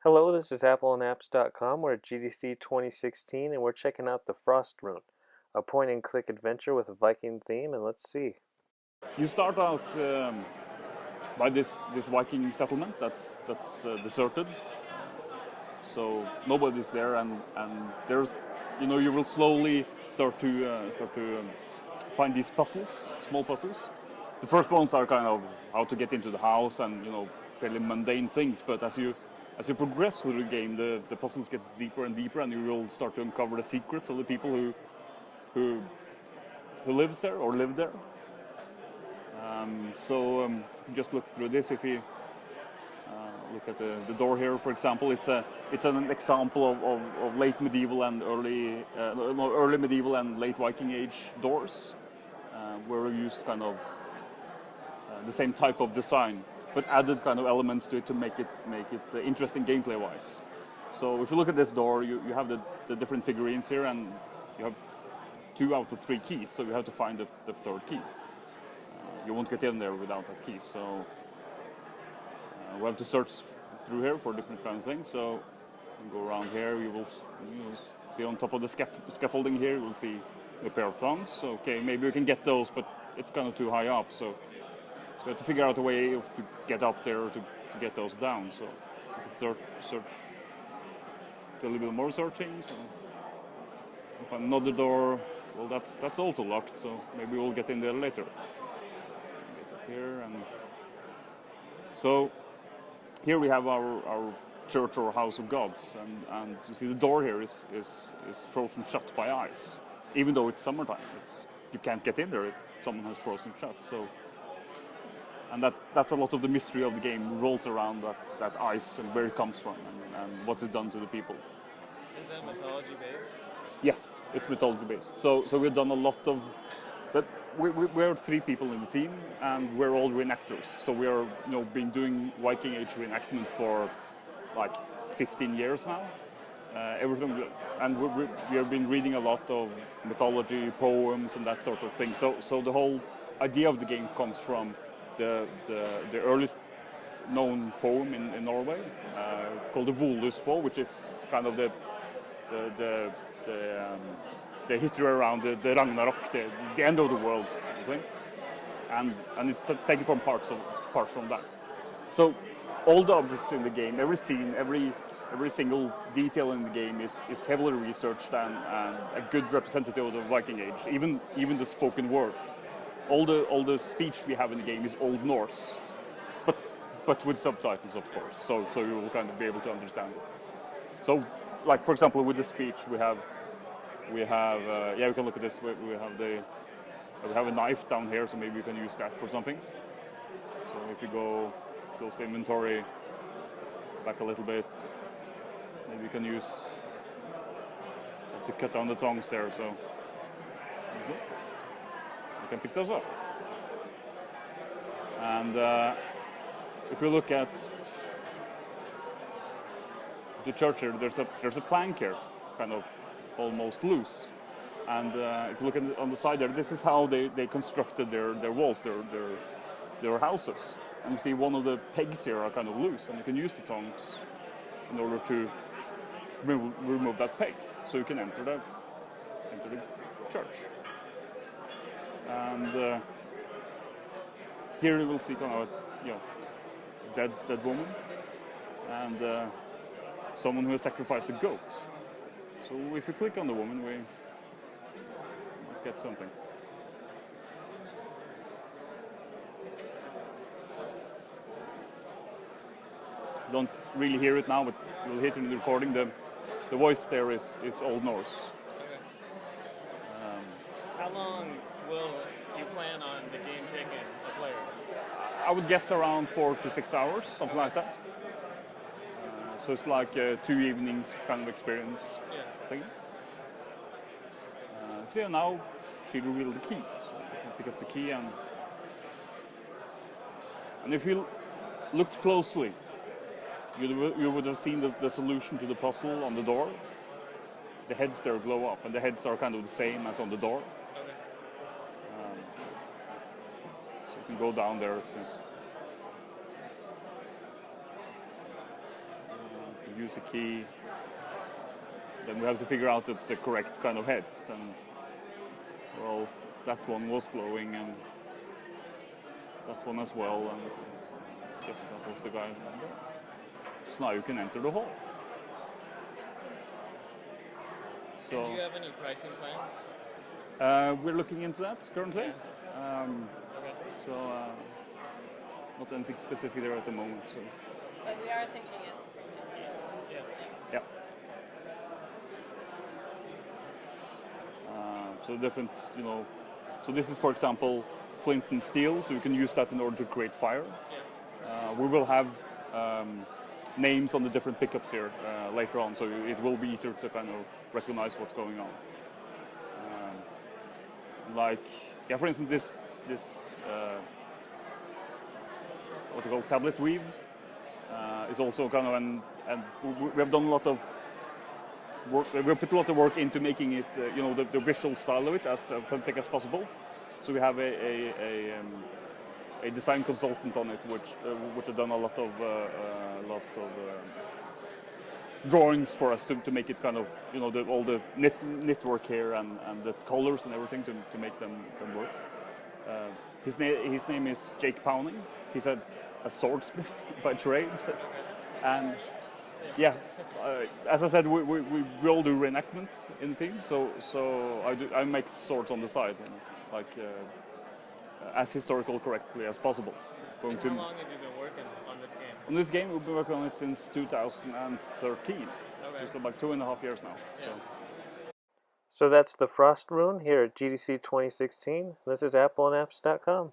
Hello, this is appleandapps.com. We're at GDC 2016 and we're checking out the Frostrune, a point-and-click adventure with a Viking theme, and let's see. You start out by this Viking settlement that's deserted, so nobody's there, and there's you will slowly start to find these puzzles, small puzzles. The first ones are kind of how to get into the house and fairly mundane things, but as you progress through the game, the puzzles get deeper and deeper, and you will start to uncover the secrets of the people who lives there or lived there. So just look through this. If you look at the door here, for example, it's an example of late medieval and early medieval and late Viking age doors, where we used kind of the same type of design, but added kind of elements to it to make it interesting gameplay wise. So if you look at this door, you have the different figurines here, and you have 2 out of 3 keys, so you have to find the third key. You won't get in there without that key, so we have to search through here for different kind of things. So you go around here, you will see on top of the scaffolding here, you will see a pair of thongs. Okay, maybe we can get those, but it's kind of too high up, so we have to figure out a way to get up there to get those down. So search, do a little bit more searching. So if another door, well, that's also locked, so maybe we'll get in there later. Get up here, and so here we have our church or house of gods, and you see the door here is frozen shut by ice. Even though it's summertime, you can't get in there if someone has frozen shut. So, and that's a lot of the mystery of the game rolls around that ice and where it comes from and what it's done to the people. Is that mythology based? Yeah, it's mythology based. So we've done a lot of, but we're 3 people in the team, and we're all reenactors. So we are been doing Viking Age reenactment for like 15 years now. Everything, and we have been reading a lot of mythology, poems, and that sort of thing. So the whole idea of the game comes from the earliest known poem in Norway, called the Voluspo, which is kind of the history around the Ragnarok, the end of the world, thing. And it's taken from parts from that. So all the objects in the game, every scene, every single detail in the game is heavily researched and a good representative of the Viking Age. Even the spoken word, all the speech we have in the game is Old Norse, but with subtitles, of course. So you will kind of be able to understand it. So, like for example, with the speech we have yeah, we can look at this. We have a knife down here, so maybe you can use that for something. So if you go close to inventory, back a little bit, maybe you can use to cut down the tongs there. So you can pick those up. And if you look at the church here, there's a plank here, kind of almost loose. And if you look at on the side there, this is how they constructed their walls, their houses. And you see one of the pegs here are kind of loose, and you can use the tongs in order to remove that peg, so you can enter the church. And here you will see kind of a dead woman, and someone who has sacrificed a goat. So if you click on the woman, we get something. Don't really hear it now, but you'll hear it in the recording. The voice there is Old Norse. Okay. How long will you plan on the game taking a player? I would guess around 4 to 6 hours, something like that. So it's like a 2 evenings kind of experience thing. So yeah, now she revealed the key. So you can pick up the key, and if you looked closely, you would have seen the solution to the puzzle on the door. The heads there glow up, and the heads are kind of the same as on the door. Okay. So you can go down there since use a key. Then we have to figure out the correct kind of heads, and well, that one was glowing, and that one as well, and yes, that was the guy. So now you can enter the hall. So Do you have any pricing plans? we're looking into that currently. Okay. So not anything specific there at the moment. So. But we are thinking it's Yeah. Yeah. So different, so this is, for example, flint and steel, so you can use that in order to create fire. Yeah. We will have names on the different pickups here later on, so it will be easier to kind of recognize what's going on. For instance, this what we call tablet weave is also kind of and we have done a lot of work. We've put a lot of work into making it, the visual style of it as authentic as possible. So we have a design consultant on it, which have done a lot of drawings for us to make it kind of, all the knit work here and the colors and everything to make them work. His name is Jake Pounding. He's a swordsmith by trade, and yeah, as I said, we all do reenactment in the team. So I make swords on the side, as historical correctly as possible. And how long have you been working on this game? On this game, we've been working on it since 2013. Okay. Just about 2.5 years now. Yeah. So that's the Frostrune here at GDC 2016. This is AppleandApps.com.